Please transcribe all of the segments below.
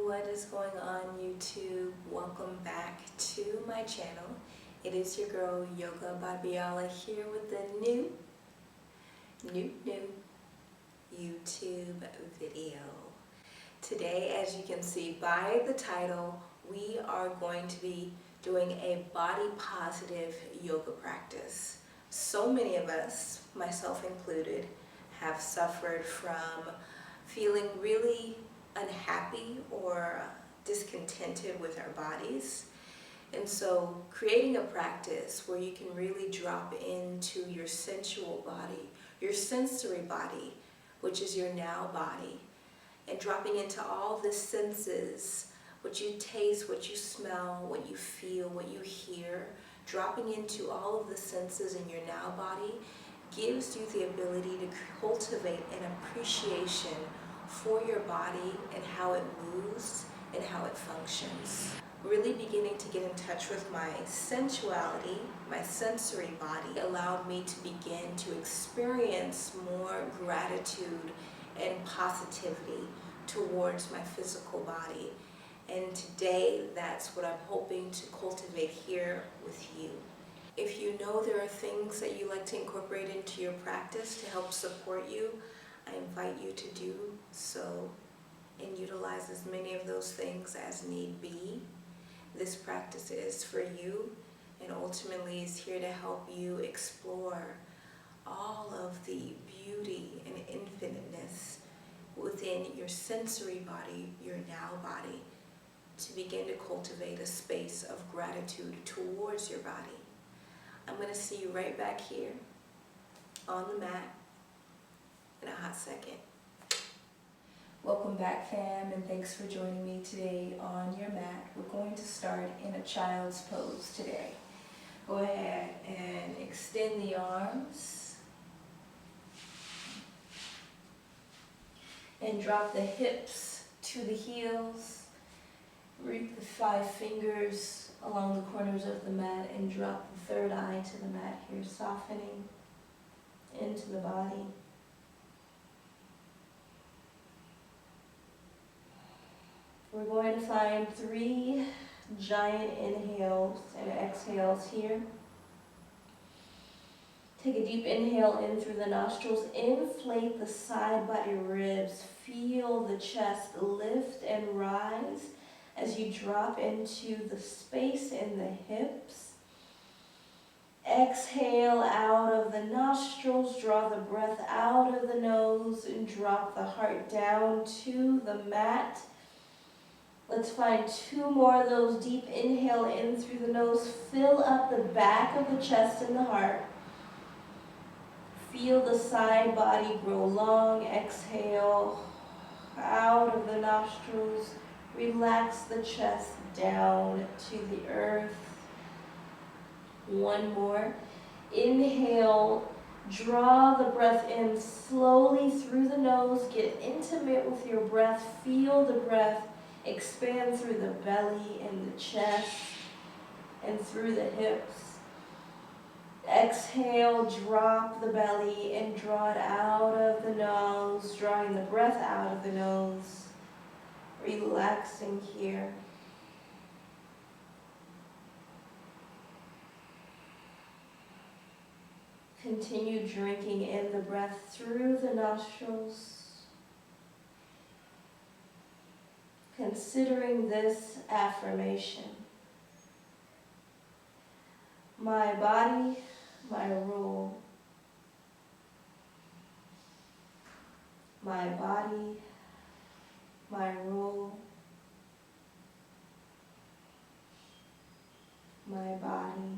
what is going on YouTube? Welcome back to my channel. It is your girl Yoga by Biola here with the new YouTube video. Today, as you can see by the title, we are going to be doing a body positive yoga practice. So many of us, myself included, have suffered from feeling really unhappy or discontented with our bodies. And so creating a practice where you can really drop into your sensual body, your sensory body, which is your now body, and dropping into all the senses, what you taste, what you smell, what you feel, what you hear, dropping into all of the senses in your now body gives you the ability to cultivate an appreciation for your body and how it moves and how it functions. Really beginning to get in touch with my sensuality, my sensory body, allowed me to begin to experience more gratitude and positivity towards my physical body. And today, that's what I'm hoping to cultivate here with you. If you know there are things that you like to incorporate into your practice to help support you, I invite you to do so and utilize as many of those things as need be. This practice is for you and ultimately is here to help you explore all of the beauty and infiniteness within your sensory body, your now body, to begin to cultivate a space of gratitude towards your body. I'm going to see you right back here on the mat in a hot second. Welcome back, fam, and thanks for joining me today on your mat. We're going to start in a child's pose today. Go ahead and extend the arms and drop the hips to the heels. Reach the 5 fingers along the corners of the mat and drop the third eye to the mat here, softening into the body. We're going to find 3 giant inhales and exhales here. Take a deep inhale in through the nostrils. Inflate the side body ribs. Feel the chest lift and rise as you drop into the space in the hips. Exhale out of the nostrils. Draw the breath out of the nose and drop the heart down to the mat. Let's find 2 more of those. Deep inhale in through the nose. Fill up the back of the chest and the heart. Feel the side body grow long. Exhale out of the nostrils. Relax the chest down to the earth. 1 more. Inhale. Draw the breath in slowly through the nose. Get intimate with your breath. Feel the breath expand through the belly and the chest and through the hips. Exhale, drop the belly and draw it out of the nose, drawing the breath out of the nose, relaxing here. Continue drinking in the breath through the nostrils. Considering this affirmation: my body, my rule. My body, my rule. My body,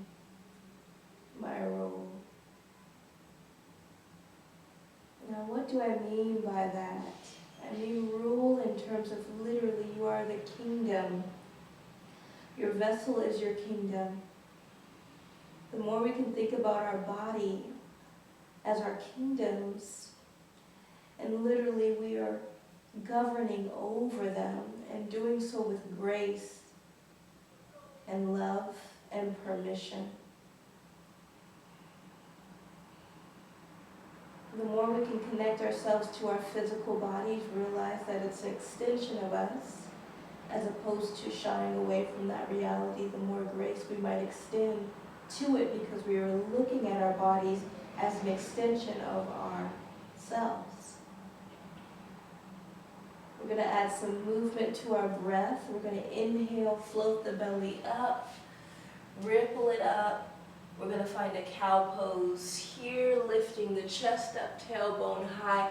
my rule. Now, what do I mean by that? I mean rule in terms of literally you are the kingdom. Your vessel is your kingdom. The more we can think about our body as our kingdoms, and literally we are governing over them and doing so with grace and love and permission. The more we can connect ourselves to our physical bodies, realize that it's an extension of us, as opposed to shying away from that reality, the more grace we might extend to it, because we are looking at our bodies as an extension of ourselves. We're going to add some movement to our breath. We're going to inhale, float the belly up, ripple it up. We're going to find a cow pose here, lifting the chest up, tailbone high.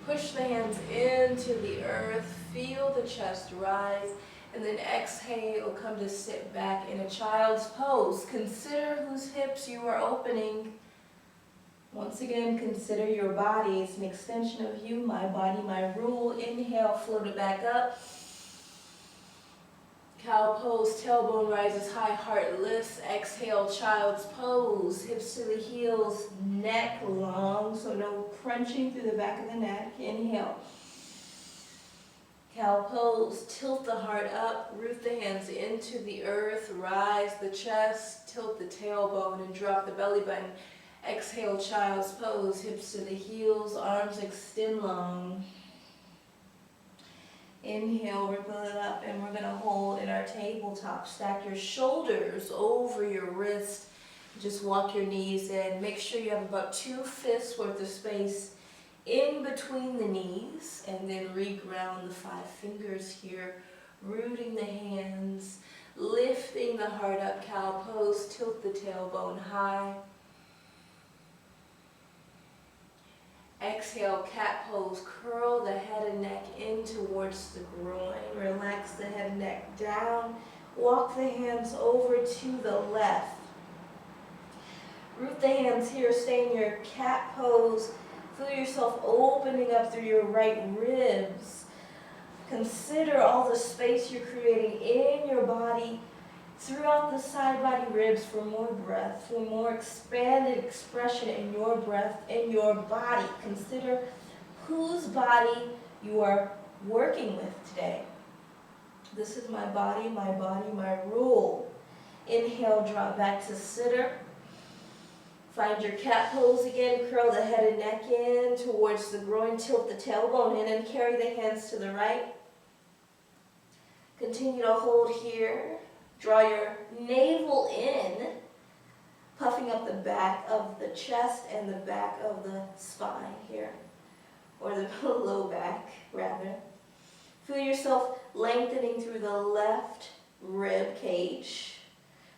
Push the hands into the earth, feel the chest rise, and then exhale, come to sit back in a child's pose. Consider whose hips you are opening. Once again, consider your body. It's an extension of you, my body, my rule. Inhale, float it back up. Cow pose, tailbone rises high, heart lifts. Exhale, child's pose. Hips to the heels, neck long, so no crunching through the back of the neck. Inhale. Cow pose, tilt the heart up, root the hands into the earth, rise the chest, tilt the tailbone, and drop the belly button. Exhale, child's pose, hips to the heels, arms extend long. Inhale, ripple it up, and we're going to hold in our tabletop. Stack your shoulders over your wrist. Just walk your knees in. Make sure you have about 2 fists worth of space in between the knees, and then reground the 5 fingers here, rooting the hands, lifting the heart up, cow pose, tilt the tailbone high. Exhale, cat pose, curl the head and neck in towards the groin, relax the head and neck down, walk the hands over to the left. Root the hands here, stay in your cat pose. Feel yourself opening up through your right ribs. Consider all the space you're creating in your body throughout the side body ribs for more breath, for more expanded expression in your breath, in your body. Consider whose body you are working with today. This is my body, my rule. Inhale, drop back to sitter. Find your cat pose again, curl the head and neck in towards the groin, tilt the tailbone in, and carry the hands to the right. Continue to hold here. Draw your navel in, puffing up the back of the chest and the back of the spine here, or the low back, rather. Feel yourself lengthening through the left rib cage.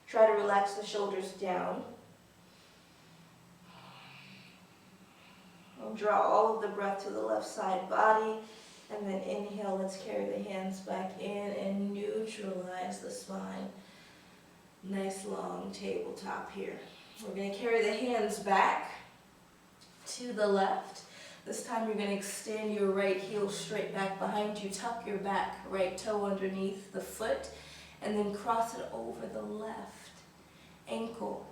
Try to relax the shoulders down. We'll draw all of the breath to the left side body, and then inhale, let's carry the hands back in and neutralize the spine. Nice long tabletop here. We're going to carry the hands back to the left. This time you're going to extend your right heel straight back behind you, tuck your back right toe underneath the foot, and then cross it over the left ankle.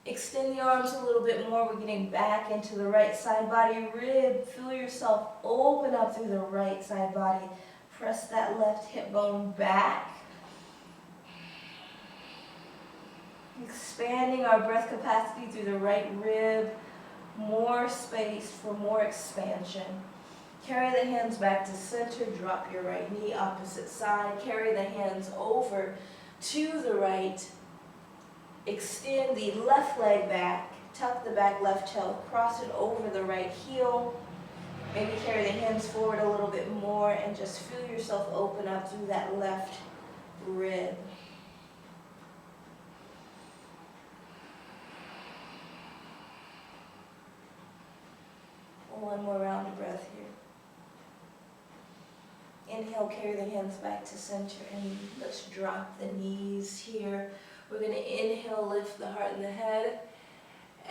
Extend the arms a little bit more. We're getting back into the right side body rib. Feel yourself open up through the right side body. Press that left hip bone back. Expanding our breath capacity through the right rib. More space for more expansion. Carry the hands back to center. Drop your right knee, opposite side. Carry the hands over to the right. Extend the left leg back, tuck the back left toe, cross it over the right heel. Maybe carry the hands forward a little bit more and just feel yourself open up through that left rib. One more round of breath here. Inhale, carry the hands back to center, and let's drop the knees here. We're going to inhale, lift the heart and the head.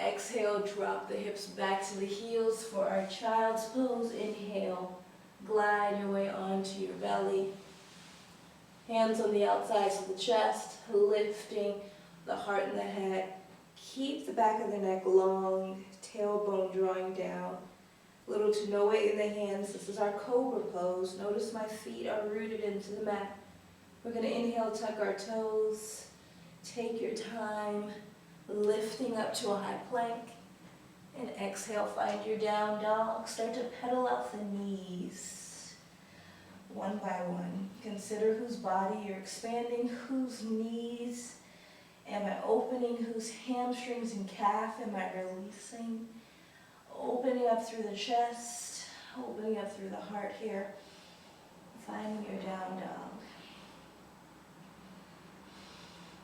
Exhale, drop the hips back to the heels for our child's pose. Inhale, glide your way onto your belly. Hands on the outsides of the chest, lifting the heart and the head. Keep the back of the neck long, tailbone drawing down. Little to no weight in the hands. This is our cobra pose. Notice my feet are rooted into the mat. We're going to inhale, tuck our toes. Take your time, lifting up to a high plank. And exhale, find your down dog. Start to pedal out the knees. One by one. You can Consider whose body you're expanding, whose knees am I opening, whose hamstrings and calf am I releasing. Opening up through the chest, opening up through the heart here, finding your down dog.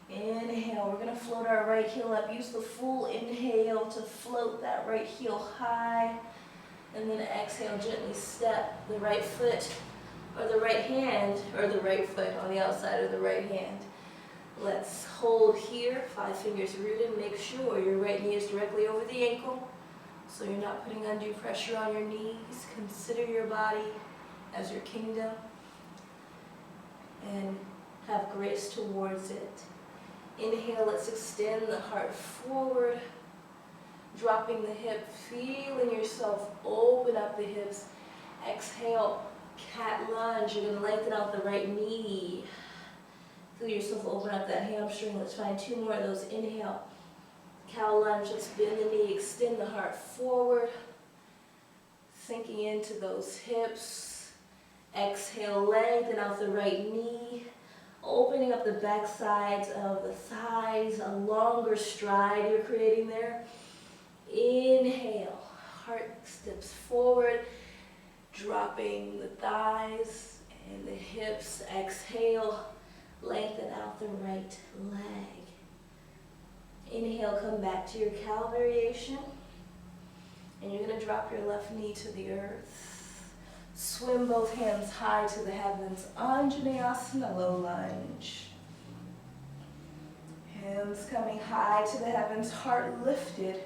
Inhale, we're going to float our right heel up. Use the full inhale to float that right heel high. And then exhale, gently step the right foot or the right hand, or the right foot on the outside of the right hand. Let's hold here, 5 fingers rooted. Make sure your right knee is directly over the ankle, so you're not putting undue pressure on your knees. Consider your body as your kingdom and have grace towards it. Inhale, let's extend the heart forward, dropping the hip, feeling yourself open up the hips. Exhale, cat lunge. You're going to lengthen out the right knee. Feel yourself open up that hamstring. Let's find 2 more of those. Inhale, cow lunge. Let's bend the knee, extend the heart forward, sinking into those hips. Exhale, lengthen out the right knee, opening up the back sides of the thighs, a longer stride you're creating there. Inhale, heart steps forward, dropping the thighs and the hips. Exhale, lengthen out the right leg. Inhale, come back to your cow variation. And you're going to drop your left knee to the earth. Swim both hands high to the heavens. Anjaneyasana, low lunge. Hands coming high to the heavens, heart lifted.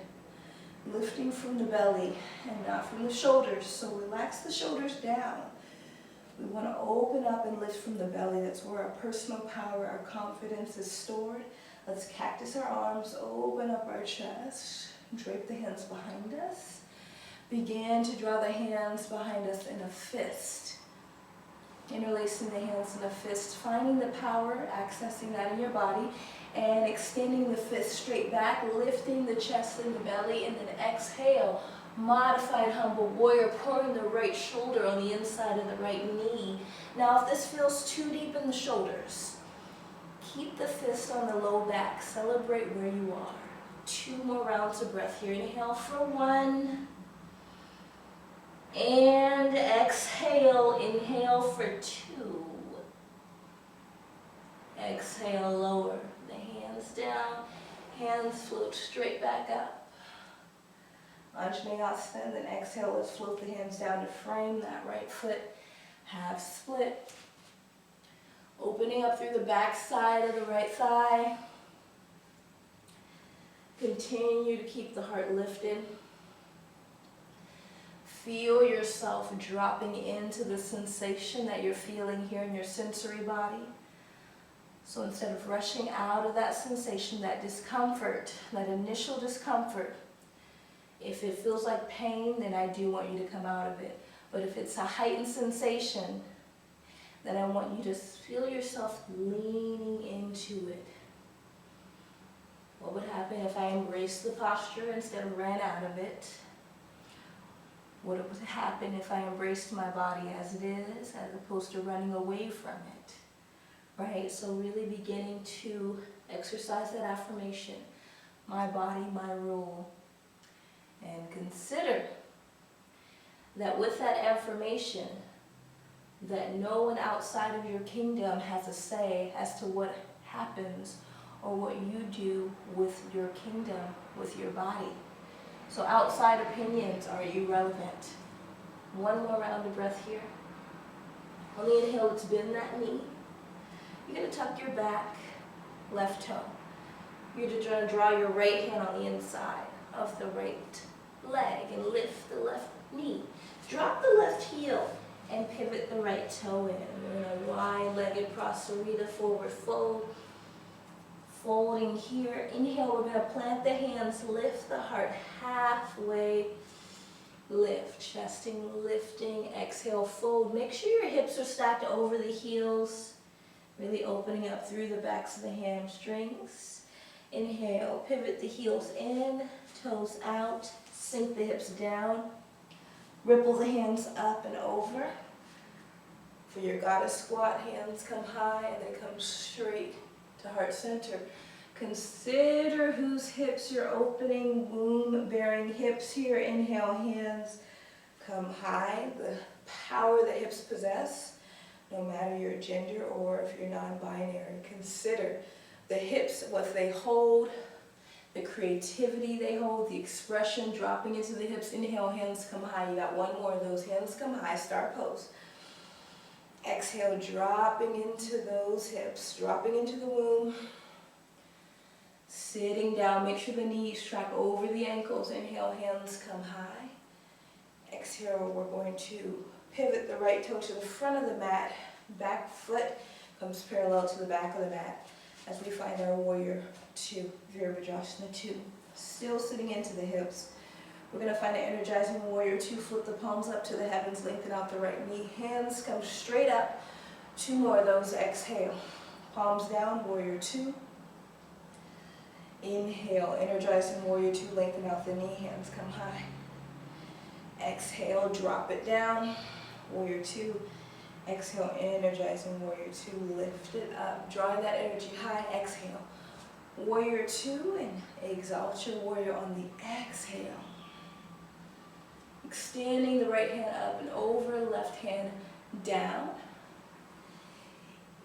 Lifting from the belly and not from the shoulders. So relax the shoulders down. We want to open up and lift from the belly. That's where our personal power, our confidence is stored. Let's cactus our arms, open up our chest, drape the hands behind us. Begin to draw the hands behind us in a fist. Interlacing the hands in a fist, finding the power, accessing that in your body, and extending the fist straight back, lifting the chest and the belly, and then exhale, modified humble warrior, pouring the right shoulder on the inside of the right knee. Now if this feels too deep in the shoulders, keep the fist on the low back, celebrate where you are. 2 more rounds of breath here. Inhale for 1, and exhale, inhale for 2. Exhale, lower the hands down, hands float straight back up. Anjaneyasana, then exhale, let's float the hands down to frame that right foot, half split. Opening up through the back side of the right thigh. Continue to keep the heart lifted. Feel yourself dropping into the sensation that you're feeling here in your sensory body. So instead of rushing out of that sensation, that discomfort, that initial discomfort, if it feels like pain, then I do want you to come out of it. But if it's a heightened sensation, then I want you to feel yourself leaning into it. What would happen if I embraced the posture instead of ran out of it? What would happen if I embraced my body as it is, as opposed to running away from it? Right? So really beginning to exercise that affirmation. My body, my rule. And consider that with that affirmation, that no one outside of your kingdom has a say as to what happens or what you do with your kingdom, with your body. So outside opinions are irrelevant. 1 more round of breath here. On the inhale, let's bend that knee. You're going to tuck your back, left toe. You're just going to draw your right hand on the inside of the right leg and lift the left knee. Drop the left heel and pivot the right toe in. We're in a wide-legged prasarita, forward fold. Folding here. Inhale, we're going to plant the hands, lift the heart halfway, lift, chesting, lifting, exhale, fold. Make sure your hips are stacked over the heels, really opening up through the backs of the hamstrings. Inhale, pivot the heels in, toes out, sink the hips down, ripple the hands up and over. For your goddess squat, hands come high and they come straight to heart center. Consider whose hips you're opening, womb-bearing hips here. Inhale, hands come high. The power that hips possess, no matter your gender or if you're non-binary. Consider the hips, what they hold, the creativity they hold, the expression dropping into the hips. Inhale, hands come high. You got one more of those. Hands come high, star pose. Exhale, dropping into those hips, dropping into the womb. Sitting down, make sure the knees track over the ankles. Inhale, hands come high. Exhale, we're going to pivot the right toe to the front of the mat. Back foot comes parallel to the back of the mat as we find our warrior two, Virabhadrasana 2. Still sitting into the hips. We're going to find an energizing warrior two. Flip the palms up to the heavens, lengthen out the right knee. Hands come straight up. Two more of those. Exhale. Palms down, warrior two. Inhale, energizing warrior two, lengthen out the knee, hands come high. Exhale, drop it down, warrior two. Exhale, energizing warrior two, lift it up, drawing that energy high. Exhale, warrior two, and exalt your warrior on the exhale. Extending the right hand up and over, left hand down.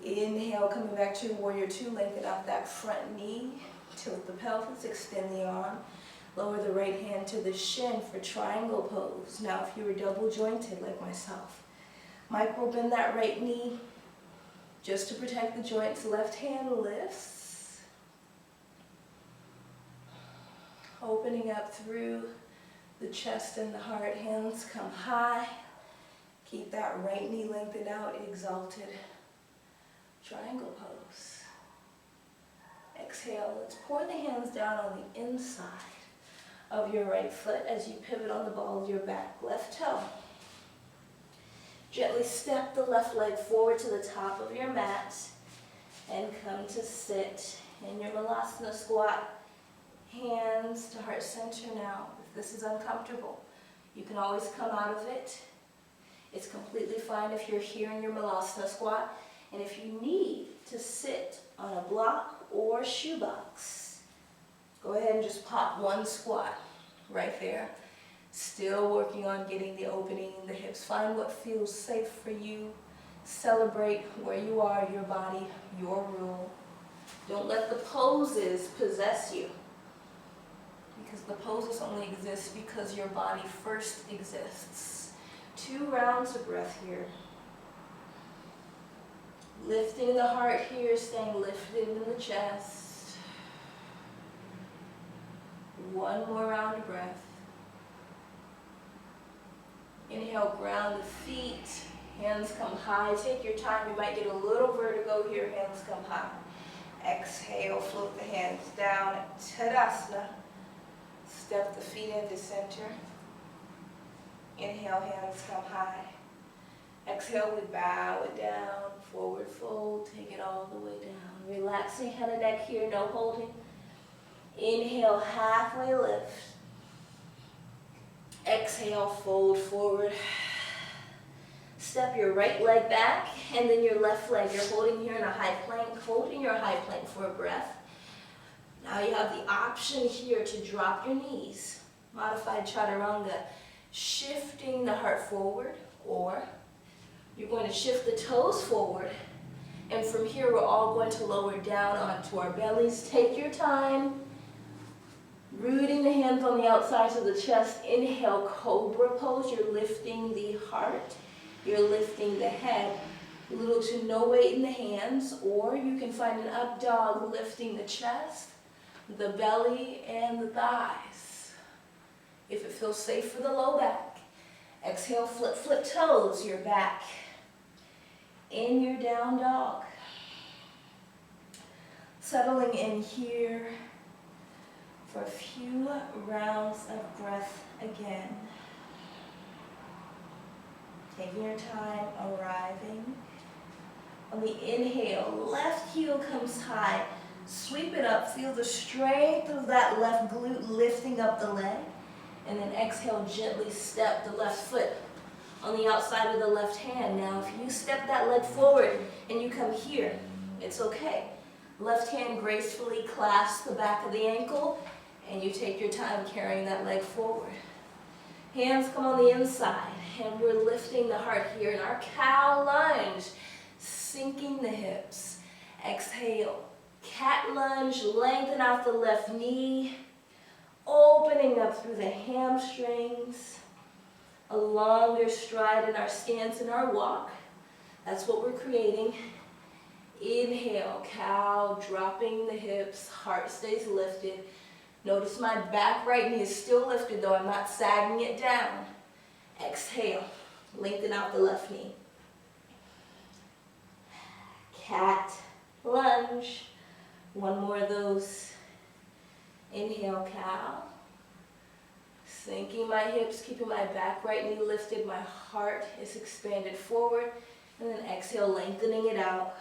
Inhale, coming back to warrior two, lengthen out that front knee. Tilt the pelvis, extend the arm, lower the right hand to the shin for triangle pose. Now if you were double jointed like myself, micro bend that right knee just to protect the joints. Left hand lifts, opening up through the chest and the heart. Hands come high, keep that right knee lengthened out, exalted triangle pose. Exhale, let's pour the hands down on the inside of your right foot as you pivot on the ball of your back left toe. Gently step the left leg forward to the top of your mat and come to sit in your Malasana squat. Hands to heart center now. If this is uncomfortable, you can always come out of it. It's completely fine if you're here in your Malasana squat. And if you need to sit on a block or shoebox, go ahead and just pop one squat right there. Still working on getting the opening in the hips. Find what feels safe for you. Celebrate where you are, your body, your rule. Don't let the poses possess you, because the poses only exist because your body first exists. 2 rounds of breath here. Lifting the heart here, staying lifted in the chest. 1 more round of breath. Inhale, ground the feet. Hands come high. Take your time. You might get a little vertigo here. Hands come high. Exhale, float the hands down. Tadasana. Step the feet into center. Inhale, hands come high. Exhale, we bow it down, forward fold, take it all the way down. Relaxing head and neck here, no holding. Inhale, halfway lift. Exhale, fold forward. Step your right leg back, and then your left leg. You're holding here in a high plank, holding your high plank for a breath. Now you have the option here to drop your knees. Modified chaturanga, shifting the heart forward, or you're going to shift the toes forward, and from here we're all going to lower down onto our bellies. Take your time, rooting the hands on the outsides of the chest. Inhale, cobra pose. You're lifting the heart, you're lifting the head. Little to no weight in the hands, or you can find an up dog, lifting the chest, the belly, and the thighs. If it feels safe for the low back. Exhale, flip, flip toes, you're back in your down dog. Settling in here for a few rounds of breath again. Taking your time, arriving. On the inhale, left heel comes high. Sweep it up, feel the strength of that left glute lifting up the leg. And then exhale, gently step the left foot on the outside of the left hand. Now, if you step that leg forward and you come here, it's okay. Left hand gracefully clasps the back of the ankle, and you take your time carrying that leg forward. Hands come on the inside, and we're lifting the heart here in our cow lunge, sinking the hips. Exhale, cat lunge, lengthen out the left knee, opening up through the hamstrings. A longer stride in our stance and our walk. That's what we're creating. Inhale, cow, dropping the hips, heart stays lifted. Notice my back right knee is still lifted, though I'm not sagging it down. Exhale, lengthen out the left knee. Cat lunge. One more of those. Inhale, cow. Sinking my hips, keeping my back right knee lifted. My heart is expanded forward. And then exhale, lengthening it out.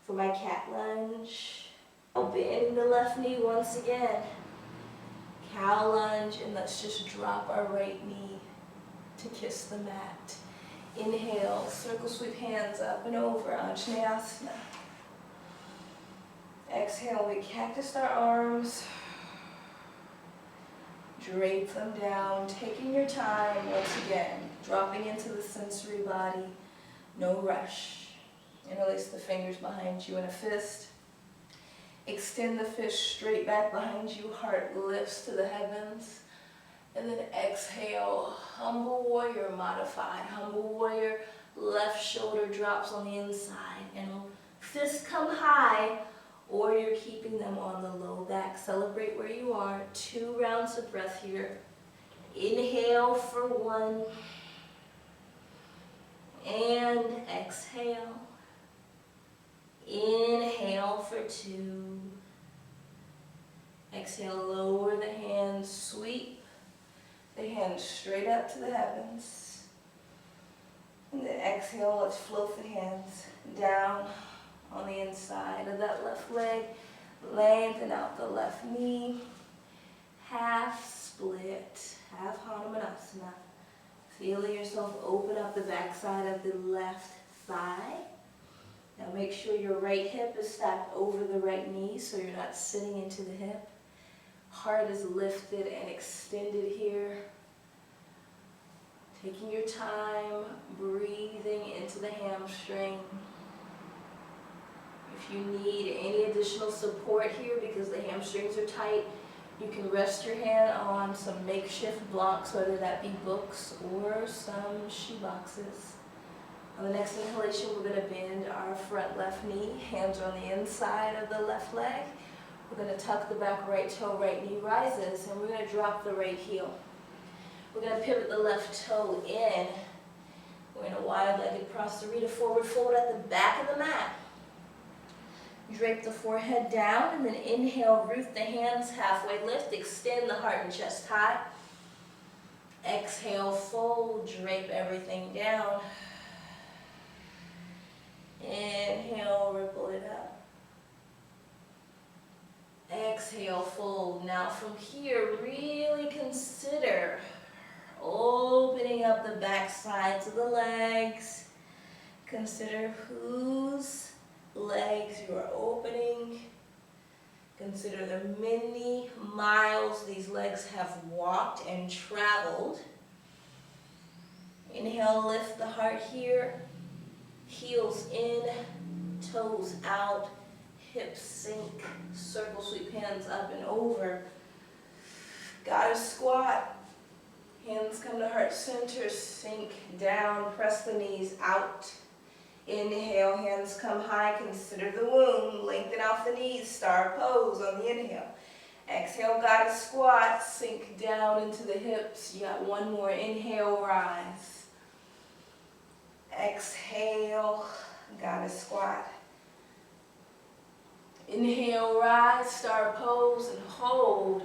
For my cat lunge. Bending the left knee once again. Cow lunge, and let's just drop our right knee to kiss the mat. Inhale, circle sweep hands up and over, Anjaneyasana. Exhale, we cactus our arms. Drape them down, taking your time once again, dropping into the sensory body, no rush. Interlace the fingers behind you in a fist. Extend the fist straight back behind you, heart lifts to the heavens. And then exhale, humble warrior modified. Humble warrior, left shoulder drops on the inside. And fists come high, or you're keeping them on the low back. Celebrate where you are. 2 rounds of breath here. Inhale for 1. And exhale. Inhale for 2. Exhale, lower the hands, sweep the hands straight up to the heavens. And then exhale, let's float the hands down on the inside of that left leg. Lengthen out the left knee. Half split, half Hanumanasana. Feeling yourself open up the backside of the left thigh. Now make sure your right hip is stacked over the right knee so you're not sitting into the hip. Heart is lifted and extended here. Taking your time, breathing into the hamstring. If you need any additional support here because the hamstrings are tight, you can rest your hand on some makeshift blocks, whether that be books or some shoe boxes. On the next inhalation, we're going to bend our front left knee. Hands are on the inside of the left leg. We're going to tuck the back right toe, right knee rises, and we're going to drop the right heel. We're going to pivot the left toe in. We're in a wide-legged Prasarita forward fold at the back of the mat. Drape the forehead down, and then inhale, root the hands, halfway lift, extend the heart and chest high. Exhale, fold, drape everything down. Inhale, ripple it up. Exhale, fold. Now from here, really consider opening up the back sides of the legs. Consider whose legs you are opening. Consider the many miles these legs have walked and traveled. Inhale, lift the heart here. Heels in, toes out, hips sink, circle sweep hands up and over. Goddess squat. Hands come to heart center, sink down, press the knees out. Inhale, hands come high, consider the womb, lengthen out the knees, star pose on the inhale. Exhale, goddess squat, sink down into the hips. You got one more, inhale, rise. Exhale, goddess squat. Inhale, rise, star pose, and hold.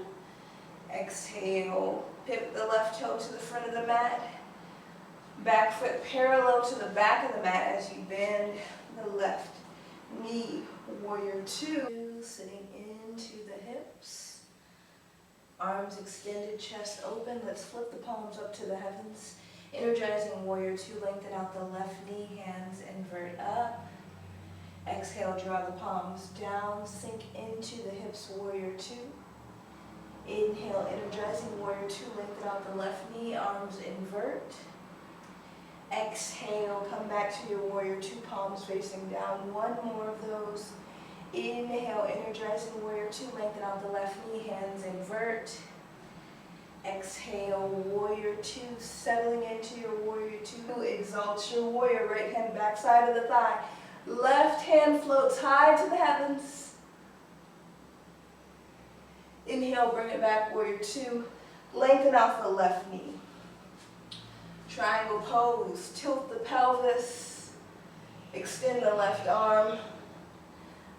Exhale, pivot the left toe to the front of the mat. Back foot parallel to the back of the mat as you bend the left knee. Warrior 2, sitting into the hips. Arms extended, chest open. Let's flip the palms up to the heavens. Energizing warrior 2, lengthen out the left knee, hands invert up. Exhale, draw the palms down, sink into the hips, warrior 2. Inhale, energizing warrior 2, lengthen out the left knee, arms invert. Exhale, come back to your warrior 2, palms facing down. One more of those. Inhale, energizing warrior 2, lengthen out the left knee, hands invert. Exhale, warrior 2, settling into your warrior 2. Exalt your warrior, right hand backside of the thigh. Left hand floats high to the heavens. Inhale, bring it back, warrior 2. Lengthen out the left knee. Triangle pose, tilt the pelvis. Extend the left arm.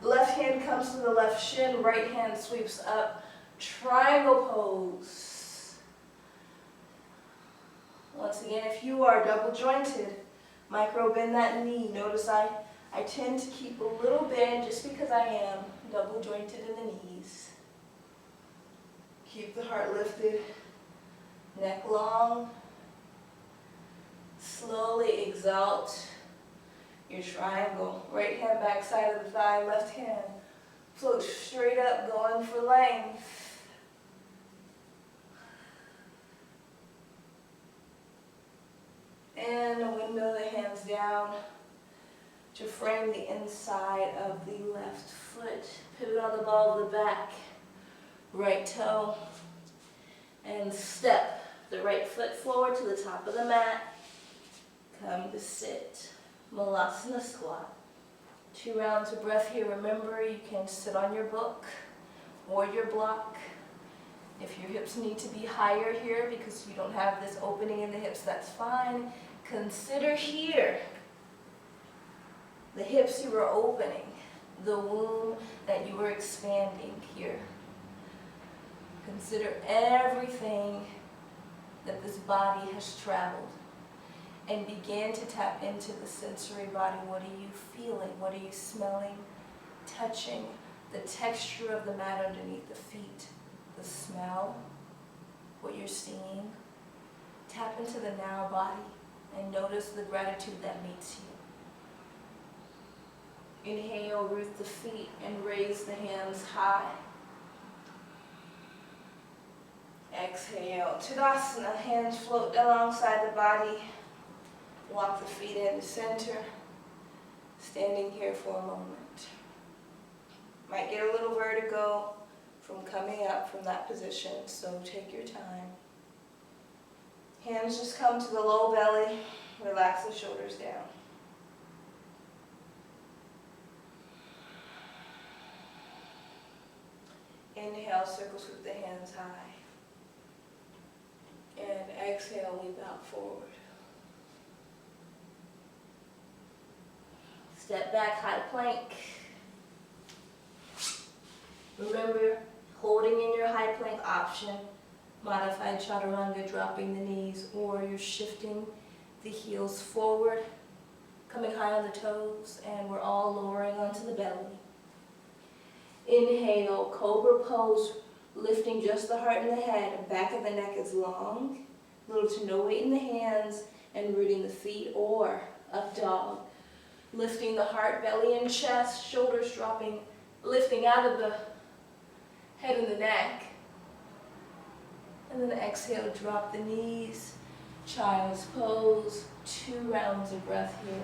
Left hand comes to the left shin, right hand sweeps up. Triangle pose. Once again, if you are double jointed, micro bend that knee. Notice I tend to keep a little bend just because I am double jointed in the knees. Keep the heart lifted, neck long. Slowly exalt your triangle. Right hand back side of the thigh, left hand float straight up, going for length. And window the hands down to frame the inside of the left foot. Pivot on the ball of the back. Right toe, and step the right foot forward to the top of the mat. Come to sit, Malasana squat. 2 rounds of breath here. Remember, you can sit on your book or your block. If your hips need to be higher here because you don't have this opening in the hips, that's fine. Consider here the hips you were opening, the womb that you were expanding here. Consider everything that this body has traveled and begin to tap into the sensory body. What are you feeling? What are you smelling? Touching the texture of the mat underneath the feet, the smell, what you're seeing. Tap into the now body and notice the gratitude that meets you. Inhale, root the feet and raise the hands high. Exhale, Tadasana, hands float alongside the body. Walk the feet into center. Standing here for a moment. Might get a little vertigo from coming up from that position, so take your time. Hands just come to the low belly. Relax the shoulders down. Inhale, circle sweep the hands high. And exhale, lean out forward. Step back, high plank. Remember, holding in your high plank option, modified chaturanga, dropping the knees, or you're shifting the heels forward, coming high on the toes, and we're all lowering onto the belly. Inhale, cobra pose, lifting just the heart and the head. Back of the neck is long, little to no weight in the hands, and rooting the feet, or up dog. Lifting the heart, belly, and chest, shoulders dropping, lifting out of the head and the neck. And then exhale, drop the knees, child's pose, 2 rounds of breath here.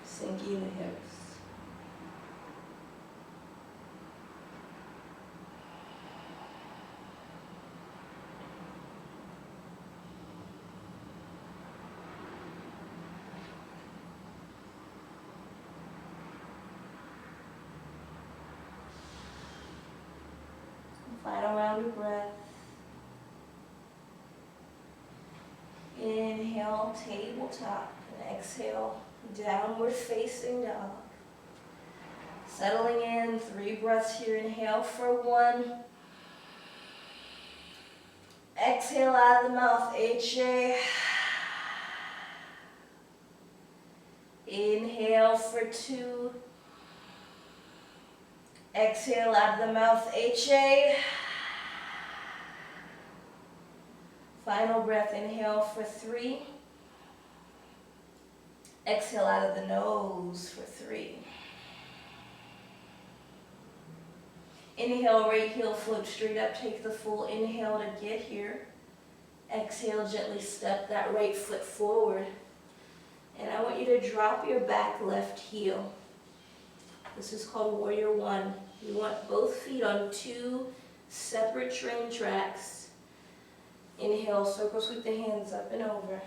Sinking the hips. Final round of breath. Inhale, tabletop, and exhale, downward facing dog. Settling in, 3 breaths here. Inhale for 1. Exhale out of the mouth, HA. Inhale for 2. Exhale out of the mouth, HA. Final breath, inhale for 3. Exhale out of the nose for 3. Inhale, right heel float straight up. Take the full inhale to get here. Exhale, gently step that right foot forward. And I want you to drop your back left heel. This is called Warrior One. You want both feet on 2 separate train tracks. Inhale, circle sweep the hands up and over.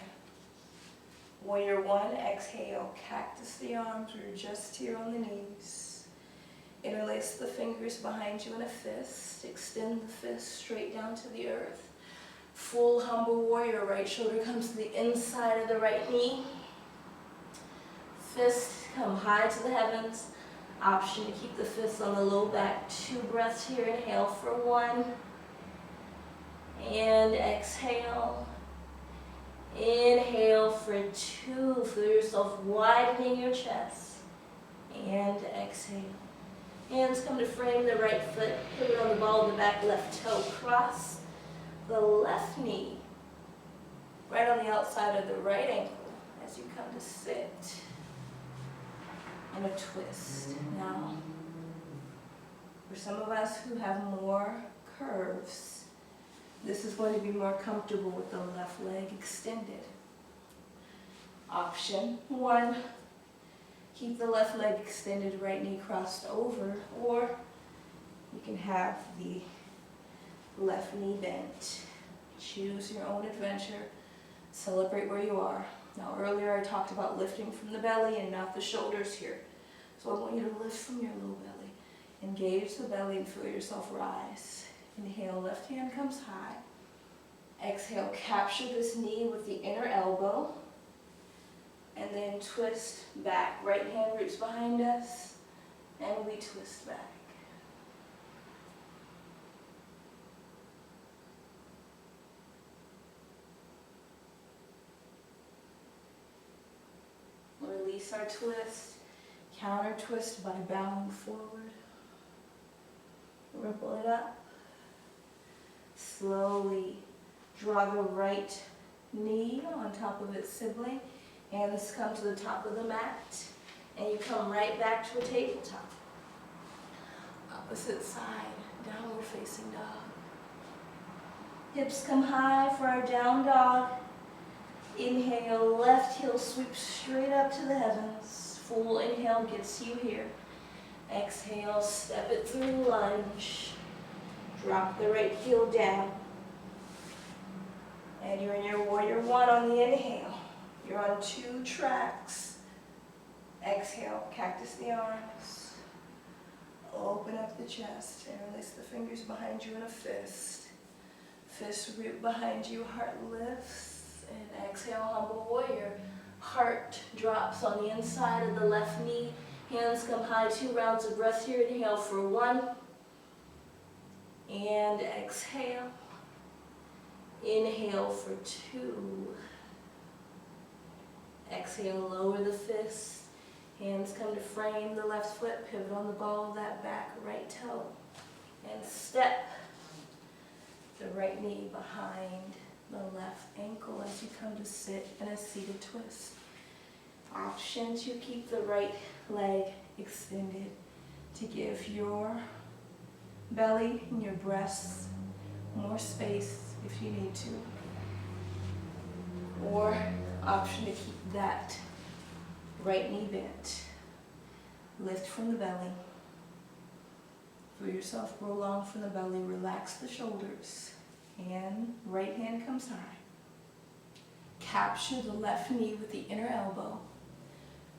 Warrior One, exhale, cactus the arms. We're just here on the knees. Interlace the fingers behind you in a fist. Extend the fist straight down to the earth. Full humble warrior, right shoulder comes to the inside of the right knee. Fists come high to the heavens. Option to keep the fists on the low back. 2 breaths here. Inhale for 1. And exhale. Inhale for 2. Feel yourself widening your chest. And exhale. Hands come to frame the right foot. Pivot on the ball of the back left toe. Cross the left knee right on the outside of the right ankle as you come to sit in a twist. Now, for some of us who have more curves, this is going to be more comfortable with the left leg extended. Option 1, keep the left leg extended, right knee crossed over, or you can have the left knee bent. Choose your own adventure. Celebrate where you are. Now earlier I talked about lifting from the belly and not the shoulders here. So I want you to lift from your low belly. Engage the belly and feel yourself rise. Inhale, left hand comes high. Exhale, capture this knee with the inner elbow. And then twist back. Right hand roots behind us. And we twist back. Release our twist. Counter twist by bowing forward. Ripple it up. Slowly draw the right knee on top of its sibling. Hands come to the top of the mat. And you come right back to a tabletop. Opposite side, downward facing dog. Hips come high for our down dog. Inhale, left heel sweeps straight up to the heavens. Full inhale gets you here. Exhale, step it through lunge. Drop the right heel down. And you're in your Warrior One on the inhale. You're on 2 tracks. Exhale, cactus the arms. Open up the chest and release the fingers behind you in a fist. Fist root behind you, heart lifts. And exhale, humble warrior. Heart drops on the inside of the left knee. Hands come high, 2 rounds of breath here. Inhale for 1. And exhale. Inhale for 2. Exhale, lower the fist. Hands come to frame the left foot. Pivot on the ball of that back right toe. And step the right knee behind the left ankle as you come to sit in a seated twist. Option to keep the right leg extended to give your belly and your breasts more space if you need to. Or option to keep that right knee bent. Lift from the belly. Feel yourself grow long from the belly. Relax the shoulders. And right hand comes high. Capture the left knee with the inner elbow.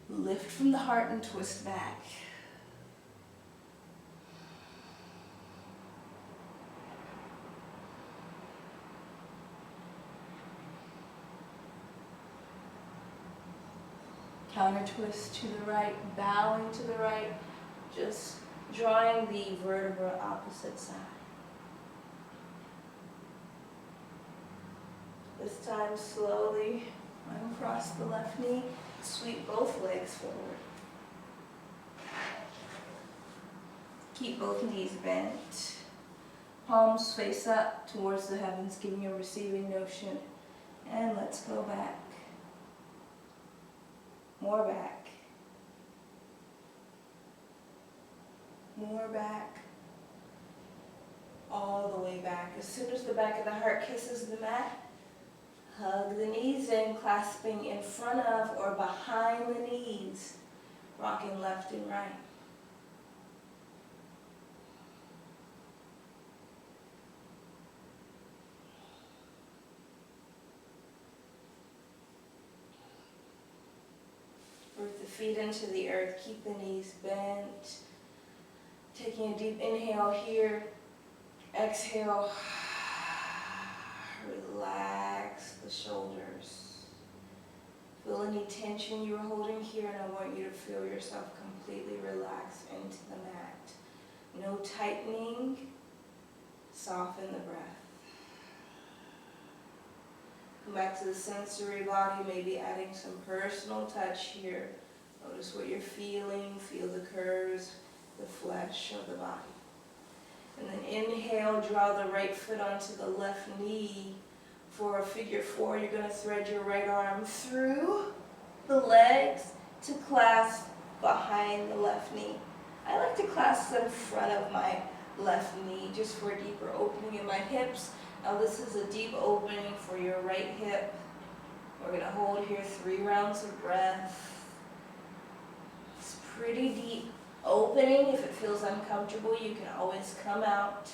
Lift from the heart and twist back. Counter twist to the right, bowing to the right, just drawing the vertebra opposite side. This time slowly uncross the left knee, sweep both legs forward. Keep both knees bent. Palms face up towards the heavens, giving a receiving notion. And let's go back. More back. More back. All the way back. As soon as the back of the heart kisses the mat, hug the knees in, clasping in front of or behind the knees, rocking left and right. Root the feet into the earth, keep the knees bent. Taking a deep inhale here, exhale, relax the shoulders. Feel any tension you were holding here, and I want you to feel yourself completely relax into the mat. No tightening, soften the breath. Come back to the sensory body, maybe adding some personal touch here. Notice what you're feeling, feel the curves, the flesh of the body. And then inhale, draw the right foot onto the left knee. For a figure four, you're going to thread your right arm through the legs to clasp behind the left knee. I like to clasp in front of my left knee just for a deeper opening in my hips. Now this is a deep opening for your right hip. We're going to hold here 3 rounds of breath. It's pretty deep opening. If it feels uncomfortable, you can always come out.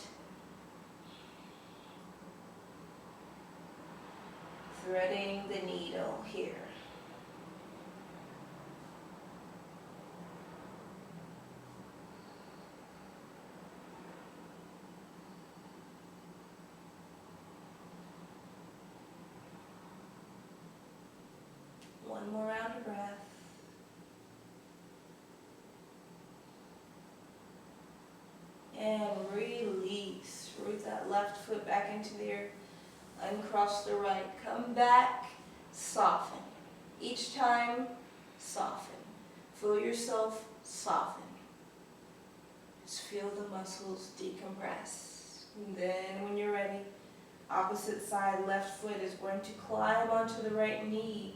Threading the needle here. One more round of breath. And release. Root that left foot back into the earth. Uncross the right. Come back. Soften. Each time, soften. Feel yourself soften. Just feel the muscles decompress. And then when you're ready, opposite side, left foot is going to climb onto the right knee.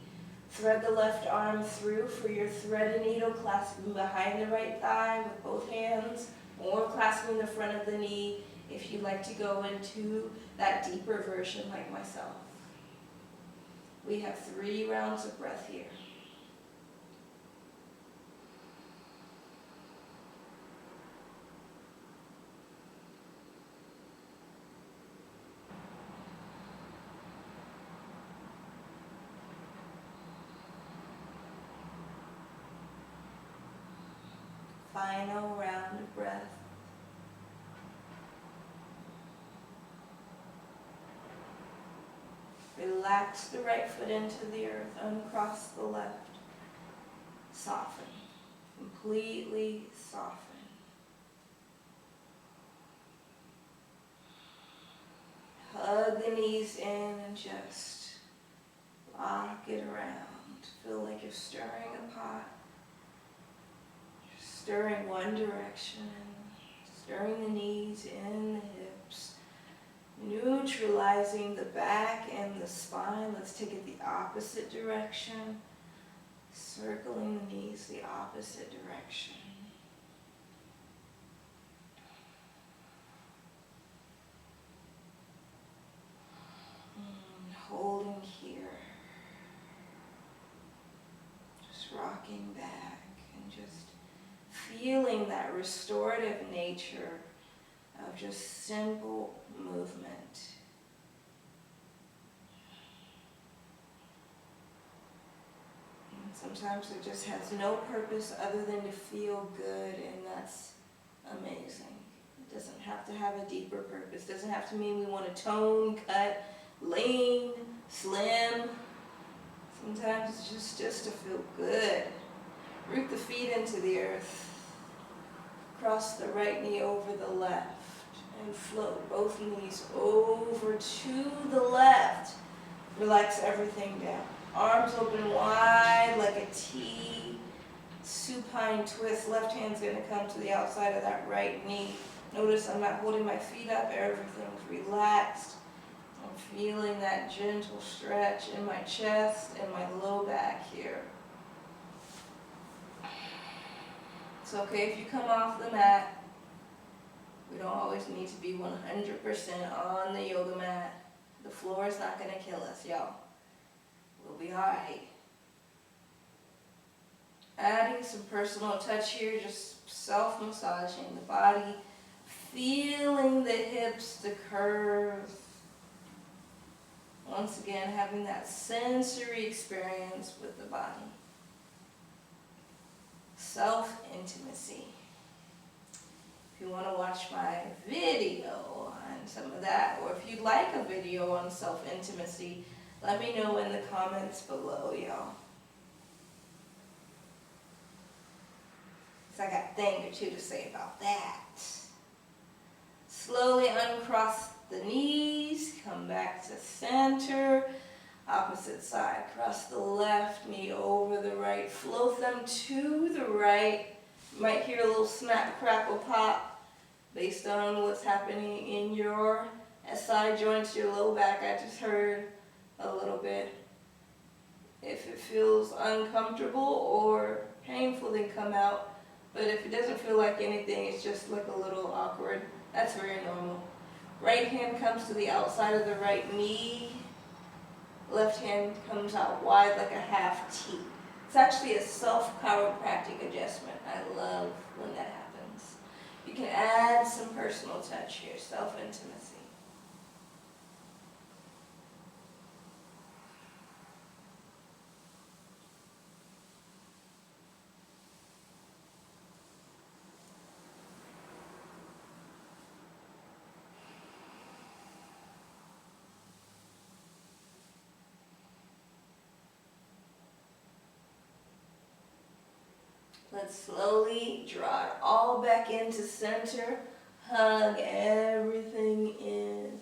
Thread the left arm through for your thread and needle, clasping behind the right thigh with both hands, or clasping the front of the knee if you'd like to go into that deeper version like myself. We have 3 rounds of breath here. Final round of breath. Relax the right foot into the earth, uncross the left. Soften, completely soften. Hug the knees in and just rock it around. Feel like you're stirring a pot. Stirring one direction, stirring the knees in the hips, neutralizing the back and the spine. Let's take it the opposite direction, circling the knees the opposite direction. Holding here, just rocking back and just feeling that restorative nature of just simple movement. And sometimes it just has no purpose other than to feel good, and that's amazing. It doesn't have to have a deeper purpose. It doesn't have to mean we want to tone, cut, lean, slim. Sometimes it's just to feel good. Root the feet into the earth. Cross the right knee over the left and float both knees over to the left. Relax everything down. Arms open wide like a T. Supine twist. Left hand's going to come to the outside of that right knee. Notice I'm not holding my feet up, everything's relaxed. I'm feeling that gentle stretch in my chest and my low back here. It's okay if you come off the mat. We don't always need to be 100% on the yoga mat. The floor is not going to kill us, y'all. We'll be alright. Adding some personal touch here, just self-massaging the body, feeling the hips, the curve. Once again, having that sensory experience with the body. Self-intimacy. If you want to watch my video on some of that, or if you'd like a video on self-intimacy, let me know in the comments below, y'all. So I got a thing or two to say about that. Slowly uncross the knees, come back to center. Opposite side, cross the left knee over the right. Float them to the right. You might hear a little snap, crackle, pop based on what's happening in your SI joints, your low back. I just heard a little bit. If it feels uncomfortable or painful, then come out. But if it doesn't feel like anything, it's just like a little awkward, that's very normal. Right hand comes to the outside of the right knee. Left hand comes out wide like a half T. It's actually a self-chiropractic adjustment. I love when that happens. You can add some personal touch here, self-intimacy. Let's slowly draw it all back into center. Hug everything in.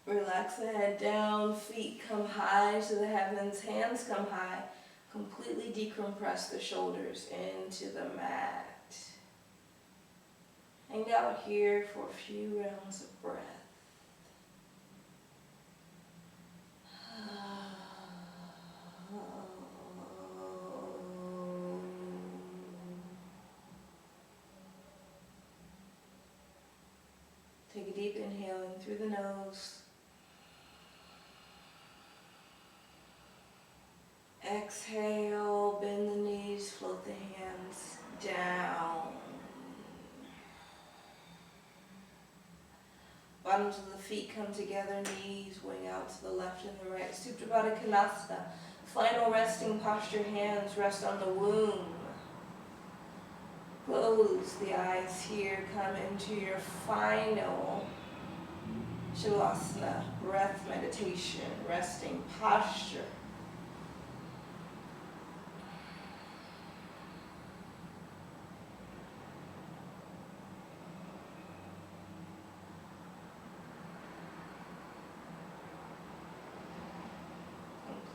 Relax the head down, feet come high to the heavens, hands come high. Completely decompress the shoulders into the mat. Hang out here for a few rounds of breath. Take a deep inhale in through the nose. Exhale, bend the knees, float the hands down. Bottoms of the feet come together, knees wing out to the left and the right. Supta Baddha Konasana. Final resting posture, hands rest on the womb. Close the eyes here, come into your final Shavasana, breath meditation, resting posture.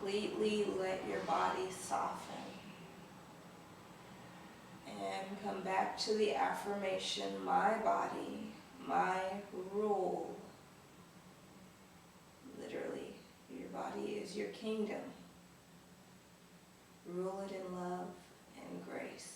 Completely let your body soften. And come back to the affirmation, my body, my rule. Literally, your body is your kingdom. Rule it in love and grace.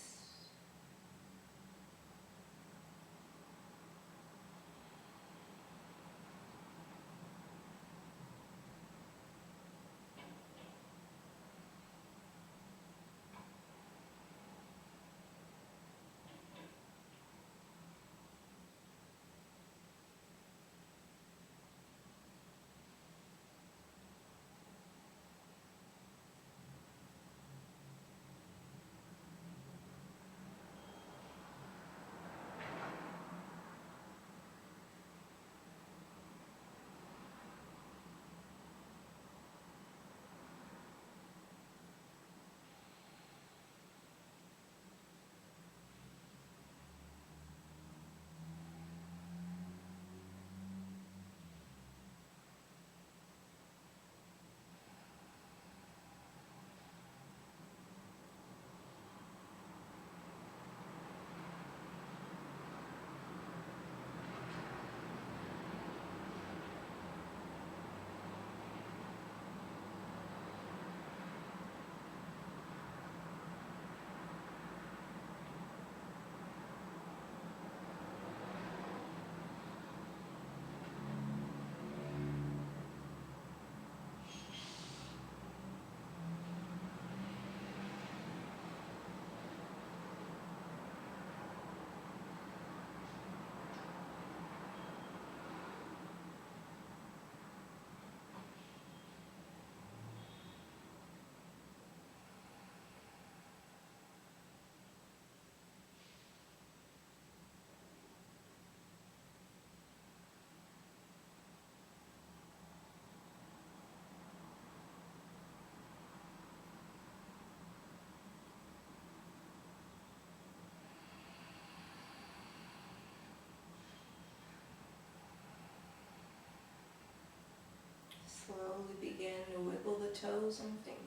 toes and fingers.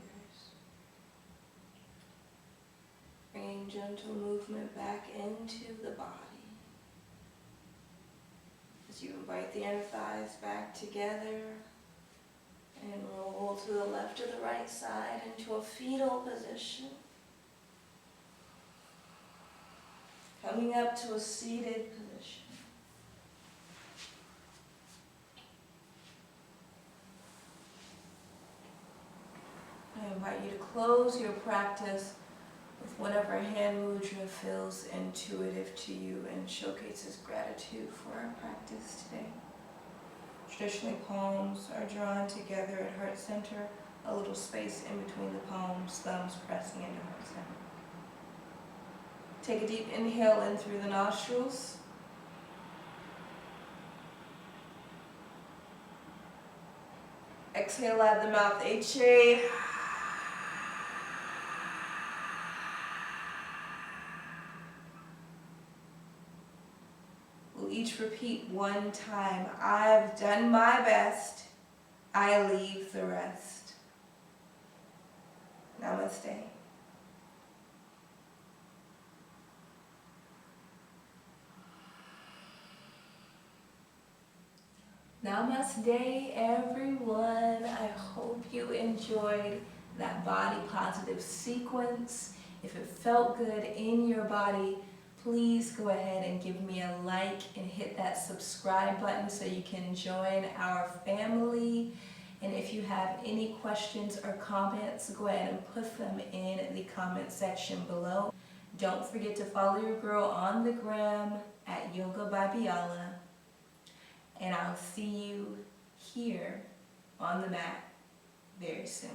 Bringing gentle movement back into the body. As you invite the inner thighs back together and roll to the left or the right side into a fetal position. Coming up to a seated position. I invite you to close your practice with whatever hand mudra feels intuitive to you and showcases gratitude for our practice today. Traditionally, palms are drawn together at heart center, a little space in between the palms, thumbs pressing into heart center. Take a deep inhale in through the nostrils. Exhale out the mouth, HA. We'll each repeat one time. I've done my best. I leave the rest. Namaste. Namaste, everyone. I hope you enjoyed that body positive sequence. If it felt good in your body, please go ahead and give me a like and hit that subscribe button so you can join our family. And if you have any questions or comments, go ahead and put them in the comment section below. Don't forget to follow your girl on the gram at Yoga by Biola. And I'll see you here on the mat very soon.